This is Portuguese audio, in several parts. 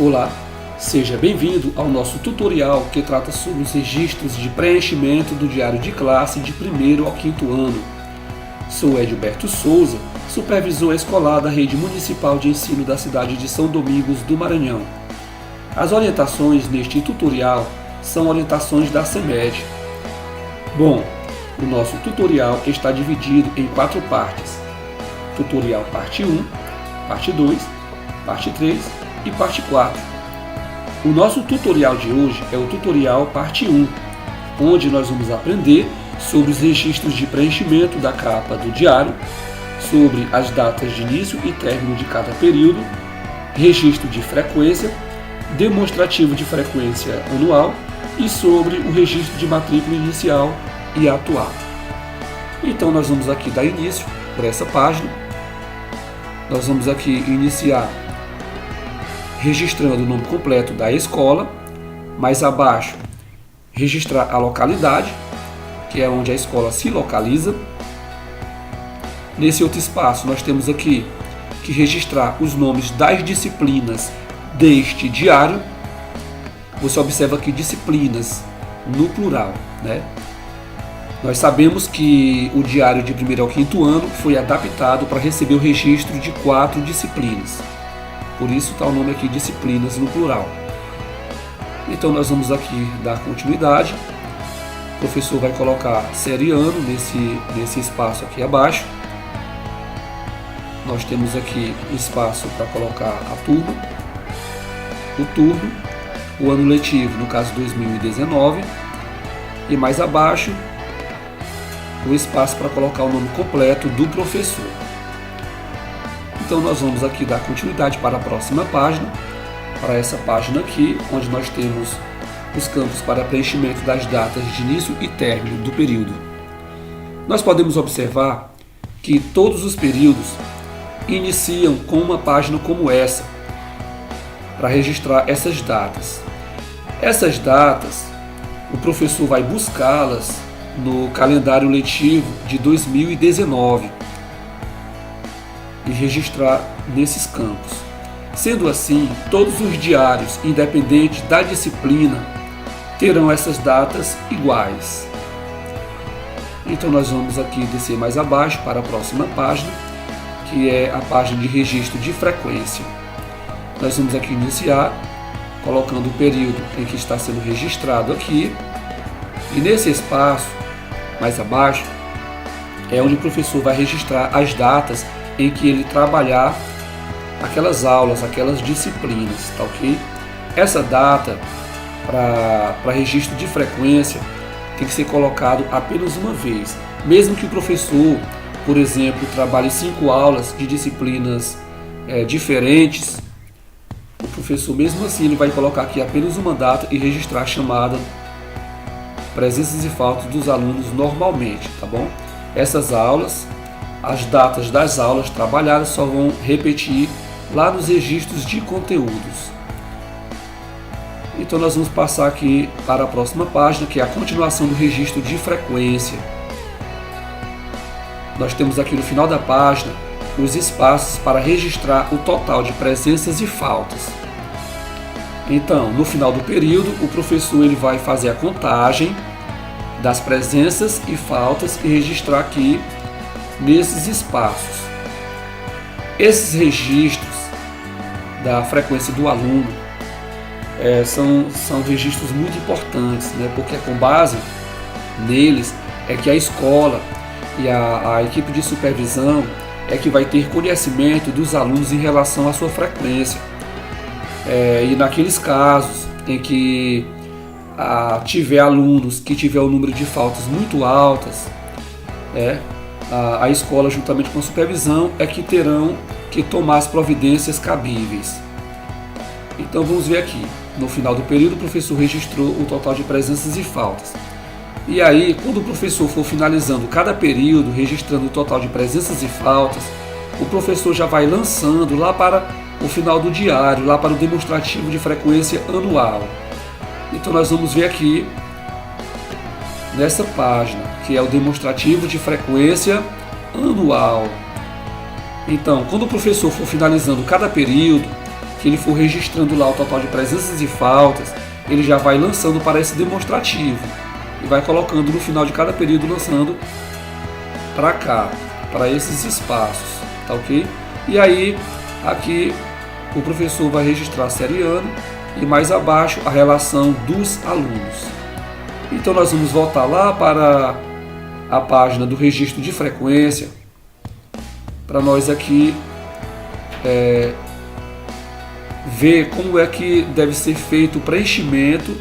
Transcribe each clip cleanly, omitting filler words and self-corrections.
Olá, seja bem-vindo ao nosso tutorial que trata sobre os registros de preenchimento do diário de classe de 1º ao 5º ano. Sou Edilberto Souza, supervisor escolar da Rede Municipal de Ensino da cidade de São Domingos do Maranhão. As orientações neste tutorial são orientações da CEMED. Bom, o nosso tutorial está dividido em 4 partes. Tutorial parte 1, parte 2, parte 3 e parte 4. O nosso tutorial de hoje é o tutorial parte 1, onde nós vamos aprender sobre os registros de preenchimento da capa do diário, sobre as datas de início e término de cada período, registro de frequência, demonstrativo de frequência anual e sobre o registro de matrícula inicial e atual. Então nós vamos aqui dar início para essa página. Nós vamos aqui iniciar registrando o nome completo da escola, mais abaixo registrar a localidade, que é onde a escola se localiza. Nesse outro espaço nós temos aqui que registrar os nomes das disciplinas deste diário. Você observa aqui disciplinas no plural, né? Nós sabemos que o diário de 1º ao 5º ano foi adaptado para receber o registro de 4 disciplinas. Por isso está o nome aqui disciplinas no plural. Então nós vamos aqui dar continuidade. O professor vai colocar série ano nesse espaço aqui abaixo. Nós temos aqui espaço para colocar a turma, o turno, o ano letivo, no caso 2019, e mais abaixo o espaço para colocar o nome completo do professor. Então nós vamos aqui dar continuidade para a próxima página, para essa página aqui, onde nós temos os campos para preenchimento das datas de início e término do período. Nós podemos observar que todos os períodos iniciam com uma página como essa, para registrar essas datas. Essas datas, o professor vai buscá-las no calendário letivo de 2019 e registrar nesses campos. Sendo assim, todos os diários, independente da disciplina, terão essas datas iguais. Então nós vamos aqui descer mais abaixo para a próxima página, que é a página de registro de frequência. Nós vamos aqui iniciar colocando o período em que está sendo registrado aqui, e nesse espaço mais abaixo é onde o professor vai registrar as datas em que ele trabalhar aquelas aulas, aquelas disciplinas, tá ok? Essa data para registro de frequência tem que ser colocado apenas uma vez, mesmo que o professor, por exemplo, trabalhe 5 aulas de disciplinas diferentes. O professor, mesmo assim, ele vai colocar aqui apenas uma data e registrar a chamada presenças e faltas dos alunos normalmente, tá bom? Essas aulas, as datas das aulas trabalhadas só vão repetir lá nos registros de conteúdos. Então nós vamos passar aqui para a próxima página, que é a continuação do registro de frequência. Nós temos aqui no final da página os espaços para registrar o total de presenças e faltas. Então, no final do período, o professor ele vai fazer a contagem das presenças e faltas e registrar aqui nesses espaços. Esses registros da frequência do aluno são registros muito importantes, né? Porque com base neles é que a escola e a equipe de supervisão é que vai ter conhecimento dos alunos em relação à sua frequência. E naqueles casos em que tiver alunos que tiver o número de faltas muito altas, a escola, juntamente com a supervisão, é que terão que tomar as providências cabíveis. Então vamos ver aqui, no final do período o professor registrou o total de presenças e faltas. E aí, quando o professor for finalizando cada período, registrando o total de presenças e faltas, o professor já vai lançando lá para o final do diário, lá para o demonstrativo de frequência anual. Então nós vamos ver aqui, nessa página, que é o demonstrativo de frequência anual. Então, quando o professor for finalizando cada período, que ele for registrando lá o total de presenças e faltas, ele já vai lançando para esse demonstrativo e vai colocando no final de cada período, lançando para cá, para esses espaços, tá ok? E aí aqui o professor vai registrar a série ano e mais abaixo a relação dos alunos. Então nós vamos voltar lá para a página do registro de frequência, para nós aqui ver como é que deve ser feito o preenchimento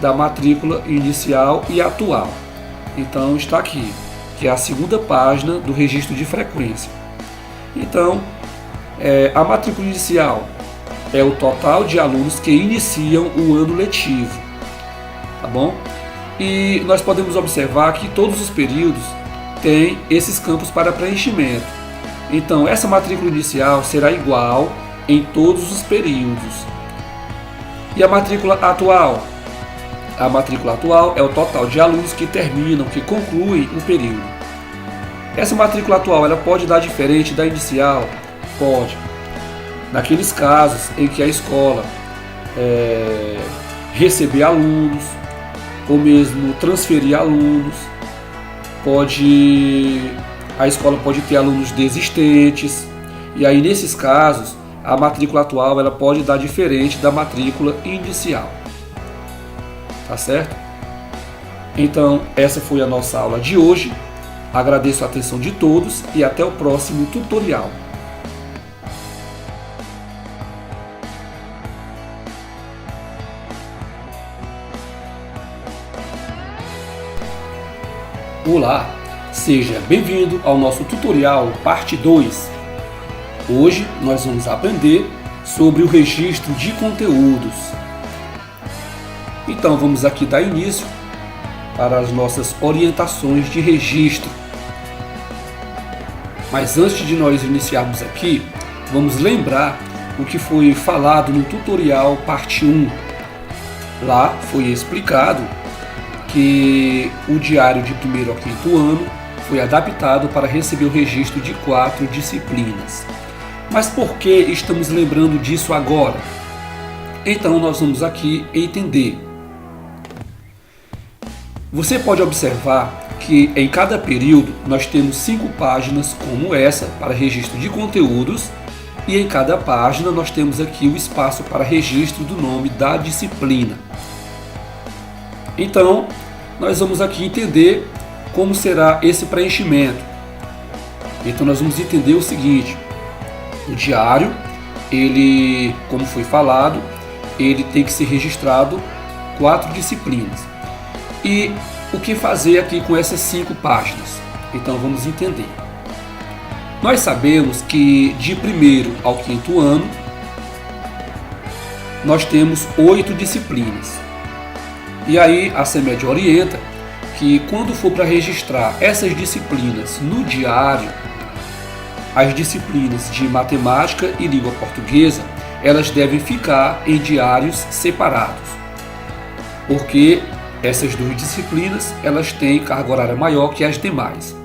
da matrícula inicial e atual. Então está aqui, que é a segunda página do registro de frequência. Então, a matrícula inicial é o total de alunos que iniciam o ano letivo, tá bom? E nós podemos observar que todos os períodos têm esses campos para preenchimento. Então, essa matrícula inicial será igual em todos os períodos. E a matrícula atual? A matrícula atual é o total de alunos que terminam, que concluem um período. Essa matrícula atual, ela pode dar diferente da inicial? Pode. Naqueles casos em que a escola receber alunos, ou mesmo transferir alunos, a escola pode ter alunos desistentes, e aí nesses casos a matrícula atual ela pode dar diferente da matrícula inicial, tá certo? Então essa foi a nossa aula de hoje, agradeço a atenção de todos e até o próximo tutorial. Olá, seja bem-vindo ao nosso tutorial parte 2. Hoje nós vamos aprender sobre o registro de conteúdos. Então vamos aqui dar início para as nossas orientações de registro. Mas antes de nós iniciarmos aqui, vamos lembrar o que foi falado no tutorial parte 1. Lá foi explicado que o diário de 1º ao 5º ano foi adaptado para receber o registro de 4 disciplinas. Mas por que estamos lembrando disso agora? Então nós vamos aqui entender. Você pode observar que em cada período nós temos 5 páginas como essa para registro de conteúdos e em cada página nós temos aqui o espaço para registro do nome da disciplina. Então, nós vamos aqui entender como será esse preenchimento. Então, nós vamos entender o seguinte: o diário, ele, como foi falado, ele tem que ser registrado 4 disciplinas. E o que fazer aqui com essas 5 páginas? Então, vamos entender. Nós sabemos que de 1º ao 5º ano, nós temos 8 disciplinas. E aí a CEMED orienta que quando for para registrar essas disciplinas no diário, as disciplinas de matemática e língua portuguesa, elas devem ficar em diários separados, porque essas 2 disciplinas elas têm carga horária maior que as demais.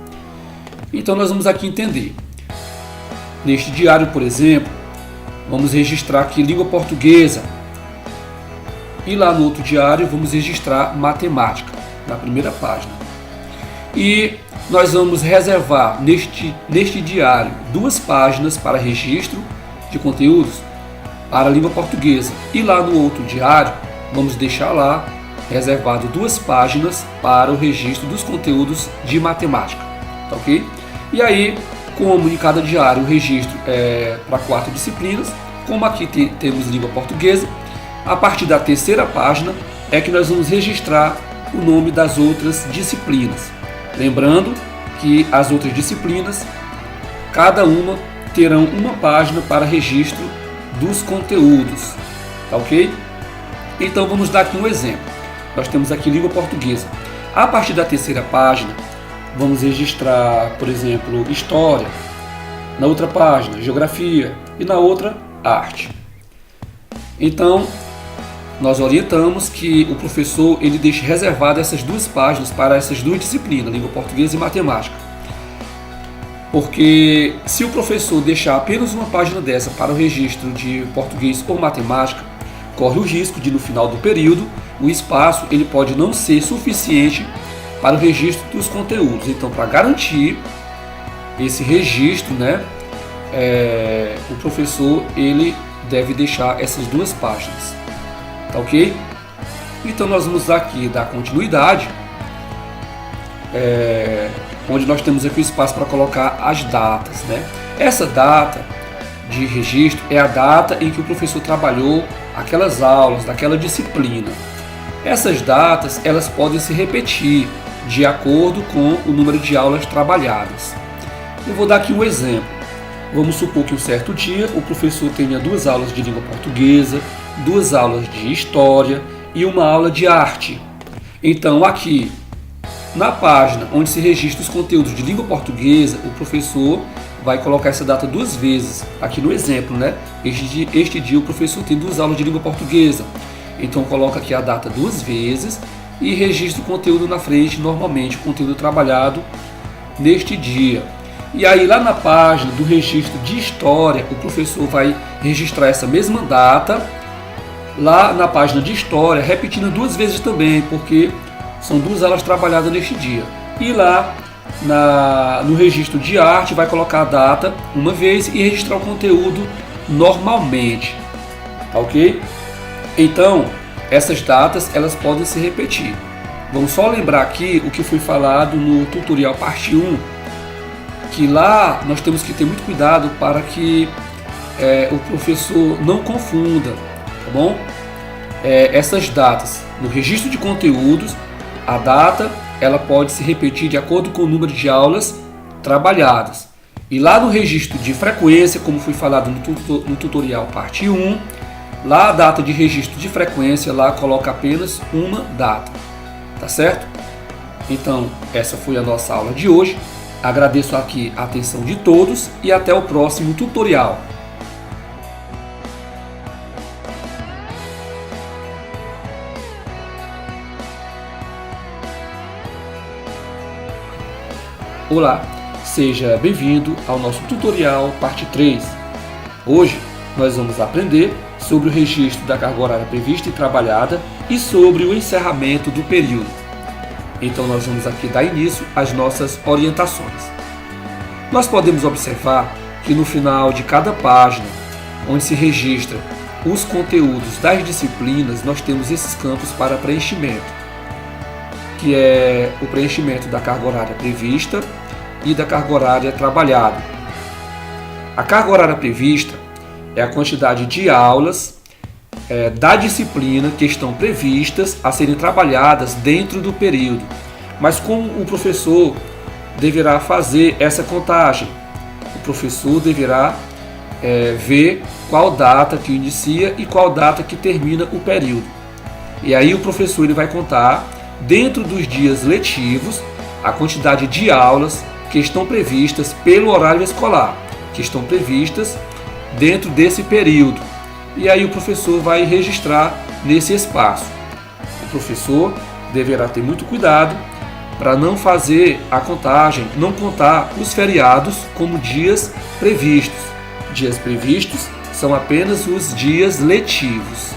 Então nós vamos aqui entender. Neste diário, por exemplo, vamos registrar aqui língua portuguesa. E lá no outro diário vamos registrar matemática, na primeira página. E nós vamos reservar neste diário 2 páginas para registro de conteúdos para a língua portuguesa. E lá no outro diário vamos deixar lá reservado 2 páginas para o registro dos conteúdos de matemática. Tá ok? E aí, como em cada diário o registro é para 4 disciplinas, como aqui temos língua portuguesa, a partir da 3ª página é que nós vamos registrar o nome das outras disciplinas. Lembrando que as outras disciplinas, cada uma terão uma página para registro dos conteúdos. Tá ok? Então vamos dar aqui um exemplo. Nós temos aqui língua portuguesa. A partir da 3ª página, vamos registrar, por exemplo, história. Na outra página, geografia. E na outra, arte. Então, nós orientamos que o professor ele deixe reservado essas 2 páginas para essas 2 disciplinas, língua portuguesa e matemática. Porque se o professor deixar apenas uma página dessa para o registro de português ou matemática, corre o risco de no final do período o espaço ele pode não ser suficiente para o registro dos conteúdos. Então, para garantir esse registro, o professor ele deve deixar essas 2 páginas, tá ok? Então nós vamos aqui dar continuidade, onde nós temos aqui o espaço para colocar as datas, Essa data de registro é a data em que o professor trabalhou aquelas aulas, daquela disciplina. Essas datas elas podem se repetir de acordo com o número de aulas trabalhadas. Eu vou dar aqui um exemplo. Vamos supor que um certo dia o professor tenha 2 aulas de língua portuguesa, 2 aulas de história e uma aula de arte. Então aqui na página onde se registra os conteúdos de língua portuguesa, o professor vai colocar essa data 2 vezes, aqui no exemplo, Este dia o professor tem 2 aulas de língua portuguesa, então coloca aqui a data 2 vezes e registra o conteúdo na frente, normalmente o conteúdo trabalhado neste dia. E aí lá na página do registro de história, o professor vai registrar essa mesma data, lá na página de história, repetindo 2 vezes também, porque são 2 aulas trabalhadas neste dia. E lá no registro de arte vai colocar a data uma vez e registrar o conteúdo normalmente, tá ok? Então essas datas elas podem se repetir. Vamos só lembrar aqui o que foi falado no tutorial parte 1, que lá nós temos que ter muito cuidado para que o professor não confunda, tá bom? Essas datas no registro de conteúdos, a data ela pode se repetir de acordo com o número de aulas trabalhadas. E lá no registro de frequência, como foi falado no tutorial parte 1, lá a data de registro de frequência, lá coloca apenas uma data, tá certo? Então, essa foi a nossa aula de hoje. Agradeço aqui a atenção de todos e até o próximo tutorial. Olá, seja bem-vindo ao nosso tutorial parte 3. Hoje nós vamos aprender sobre o registro da carga horária prevista e trabalhada e sobre o encerramento do período. Então nós vamos aqui dar início às nossas orientações. Nós podemos observar que no final de cada página, onde se registra os conteúdos das disciplinas, nós temos esses campos para preenchimento, que é o preenchimento da carga horária prevista e da carga horária trabalhada. A carga horária prevista é a quantidade de aulas da disciplina que estão previstas a serem trabalhadas dentro do período, mas como o professor deverá fazer essa contagem? O professor deverá ver qual data que inicia e qual data que termina o período. E aí o professor ele vai contar, dentro dos dias letivos, a quantidade de aulas que estão previstas pelo horário escolar, que estão previstas dentro desse período. E aí o professor vai registrar nesse espaço. O professor deverá ter muito cuidado para não fazer a contagem, não contar os feriados como dias previstos. Dias previstos são apenas os dias letivos.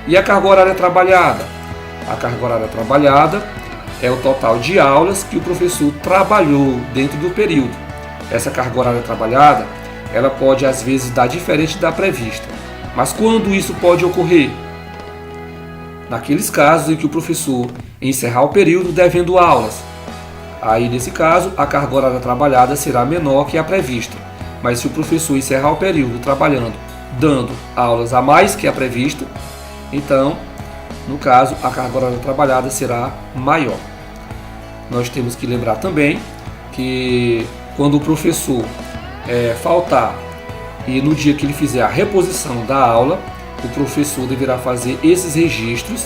E a carga horária trabalhada? A carga horária trabalhada é o total de aulas que o professor trabalhou dentro do período. Essa carga horária trabalhada, ela pode às vezes dar diferente da prevista. Mas quando isso pode ocorrer? Naqueles casos em que o professor encerrar o período devendo aulas. Aí, nesse caso, a carga horária trabalhada será menor que a prevista. Mas se o professor encerrar o período trabalhando, dando aulas a mais que a prevista, então, no caso, a carga horária trabalhada será maior. Nós temos que lembrar também que quando o professor faltar e no dia que ele fizer a reposição da aula, o professor deverá fazer esses registros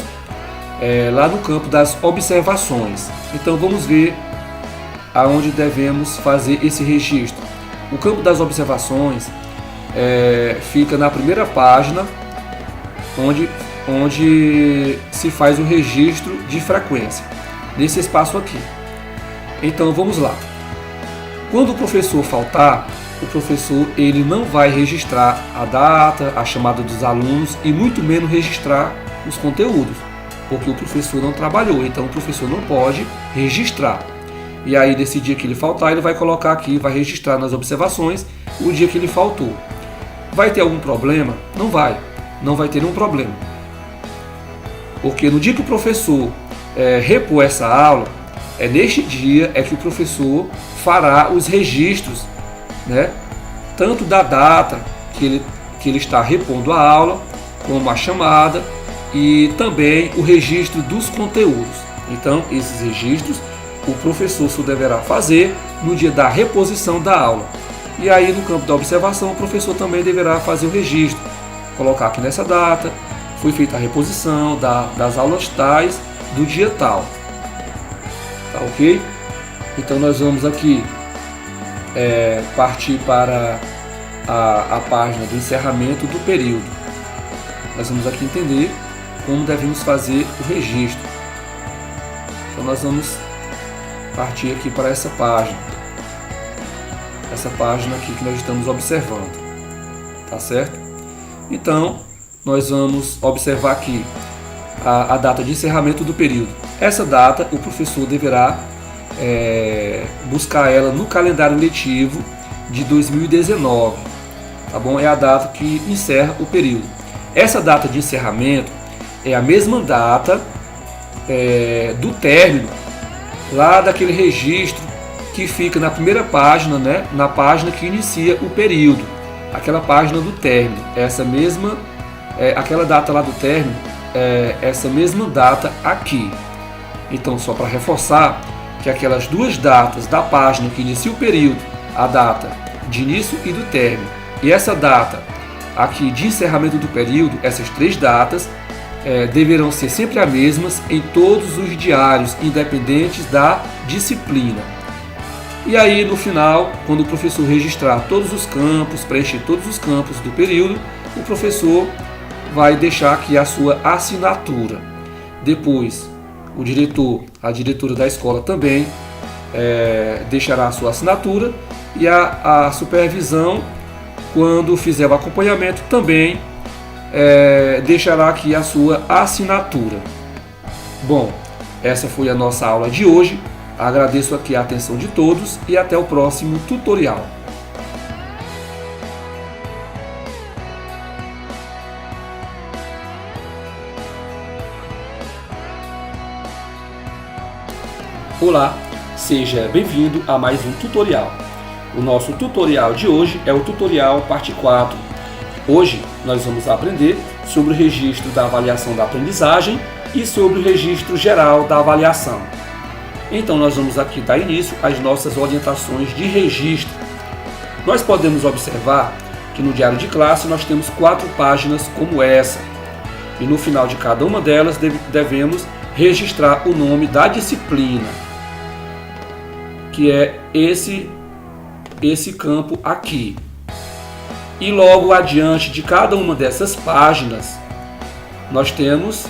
lá no campo das observações. Então vamos ver aonde devemos fazer esse registro. O campo das observações fica na primeira página, onde se faz o registro de frequência, nesse espaço aqui. Então vamos lá. Quando o professor faltar, o professor ele não vai registrar a data, a chamada dos alunos e muito menos registrar os conteúdos, porque o professor não trabalhou, então o professor não pode registrar. E aí, nesse dia que ele faltar, ele vai colocar aqui, vai registrar nas observações o dia que ele faltou. Vai ter algum problema? Não vai ter nenhum problema. Porque no dia que o professor repor essa aula, neste dia que o professor fará os registros, né, tanto da data que ele está repondo a aula, como a chamada e também o registro dos conteúdos. Então, esses registros o professor só deverá fazer no dia da reposição da aula. E aí, no campo da observação, o professor também deverá fazer o registro, colocar aqui nessa data, foi feita a reposição das aulas tais do dia tal. Tá ok? Então nós vamos aqui partir para a página do encerramento do período. Nós vamos aqui entender como devemos fazer o registro. Então nós vamos partir aqui para essa página aqui que nós estamos observando, tá certo? Então nós vamos observar aqui a data de encerramento do período. Essa data o professor deverá buscar ela no calendário letivo de 2019, tá bom? É a data que encerra o período. Essa data de encerramento é a mesma data do término, lá daquele registro que fica na primeira página, né? Na página que inicia o período, aquela página do término. Essa mesma, aquela data lá do término, essa mesma data aqui. Então, só para reforçar que aquelas duas datas da página que inicia o período, a data de início e do término, e essa data aqui de encerramento do período, essas três datas deverão ser sempre as mesmas em todos os diários, independentes da disciplina. E aí, no final, quando o professor registrar todos os campos, preencher todos os campos do período, o professor vai deixar aqui a sua assinatura. Depois, o diretor, a diretora da escola também deixará a sua assinatura, e a supervisão, quando fizer o acompanhamento, também deixará aqui a sua assinatura. Bom, essa foi a nossa aula de hoje. Agradeço aqui a atenção de todos e até o próximo tutorial. Olá, seja bem-vindo a mais um tutorial. O nosso tutorial de hoje é o tutorial parte 4. Hoje nós vamos aprender sobre o registro da avaliação da aprendizagem e sobre o registro geral da avaliação. Então nós vamos aqui dar início às nossas orientações de registro. Nós podemos observar que no diário de classe nós temos 4 páginas como essa. E no final de cada uma delas devemos registrar o nome da disciplina, que é esse campo aqui. E logo adiante de cada uma dessas páginas, nós temos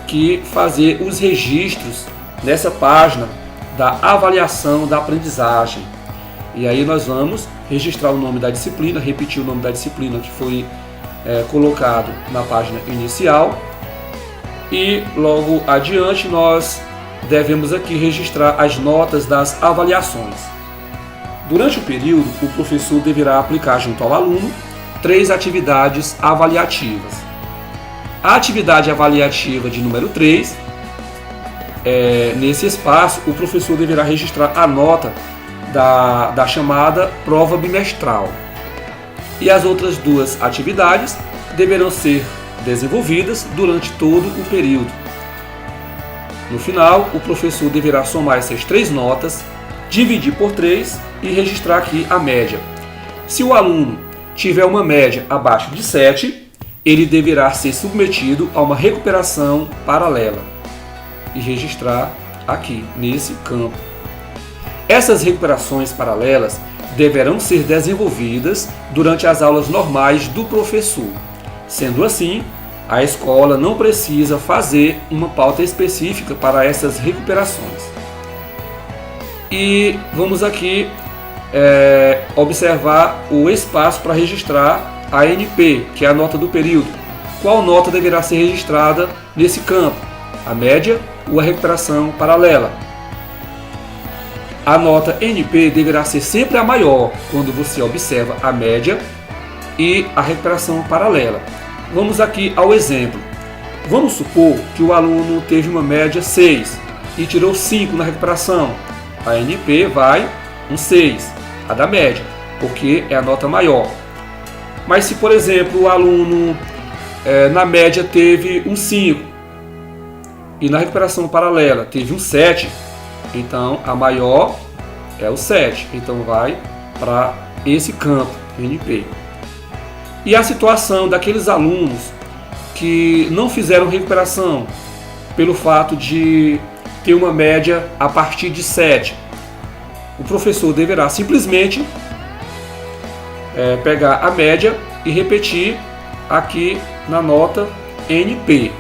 que fazer os registros nessa página da avaliação da aprendizagem. E aí nós vamos registrar o nome da disciplina, repetir o nome da disciplina que foi colocado na página inicial. E logo adiante nós devemos aqui registrar as notas das avaliações. Durante o período, o professor deverá aplicar junto ao aluno 3 atividades avaliativas. A atividade avaliativa de número 3, nesse espaço, o professor deverá registrar a nota da chamada prova bimestral. E as outras 2 atividades deverão ser desenvolvidas durante todo o período. No final, o professor deverá somar essas 3 notas, dividir por 3 e registrar aqui a média. Se o aluno tiver uma média abaixo de 7, ele deverá ser submetido a uma recuperação paralela e registrar aqui nesse campo. Essas recuperações paralelas deverão ser desenvolvidas durante as aulas normais do professor. Sendo assim, a escola não precisa fazer uma pauta específica para essas recuperações. E vamos aqui observar o espaço para registrar a NP, que é a nota do período. Qual nota deverá ser registrada nesse campo? A média ou a recuperação paralela? A nota NP deverá ser sempre a maior quando você observa a média e a recuperação paralela. Vamos aqui ao exemplo. Vamos supor que o aluno teve uma média 6 e tirou 5 na recuperação. A NP vai um 6, a da média, porque é a nota maior. Mas se, por exemplo, o aluno na média teve um 5 e na recuperação paralela teve um 7, então a maior é o 7, então vai para esse campo, NP. E a situação daqueles alunos que não fizeram recuperação pelo fato de ter uma média a partir de 7, o professor deverá simplesmente pegar a média e repetir aqui na nota NP.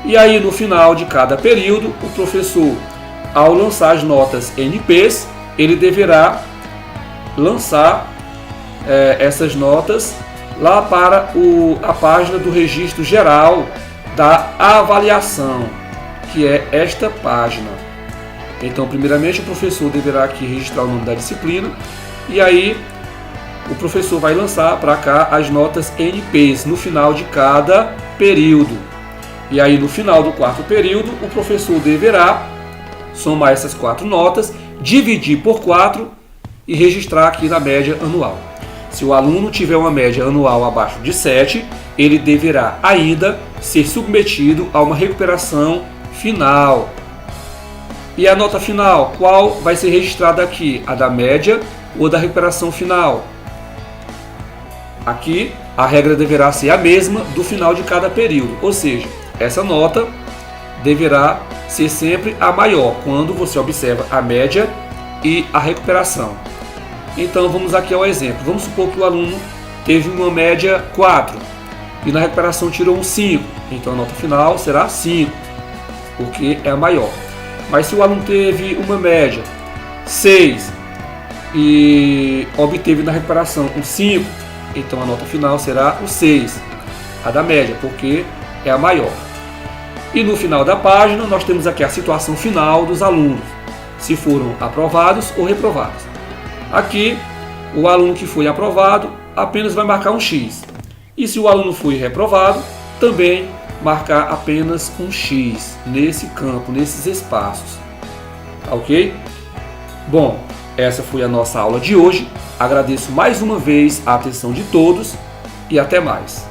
E aí no final de cada período, o professor, ao lançar as notas NPs, ele deverá lançar essas notas lá para a página do registro geral da avaliação, que é esta página. Então, primeiramente, o professor deverá aqui registrar o nome da disciplina e aí o professor vai lançar para cá as notas NPs no final de cada período. E aí, no final do quarto período, o professor deverá somar essas 4 notas, dividir por 4 e registrar aqui na média anual. Se o aluno tiver uma média anual abaixo de 7, ele deverá ainda ser submetido a uma recuperação final. E a nota final, qual vai ser registrada aqui? A da média ou da recuperação final? Aqui a regra deverá ser a mesma do final de cada período, ou seja, essa nota deverá ser sempre a maior quando você observa a média e a recuperação. Então vamos aqui ao exemplo. Vamos supor que o aluno teve uma média 4 e na recuperação tirou um 5. Então a nota final será 5, porque é a maior. Mas se o aluno teve uma média 6 e obteve na recuperação um 5, então a nota final será o 6, a da média, porque é a maior. E no final da página nós temos aqui a situação final dos alunos, se foram aprovados ou reprovados. Aqui, o aluno que foi aprovado apenas vai marcar um X. E se o aluno foi reprovado, também marcar apenas um X nesse campo, nesses espaços. Tá ok? Bom, essa foi a nossa aula de hoje. Agradeço mais uma vez a atenção de todos e até mais.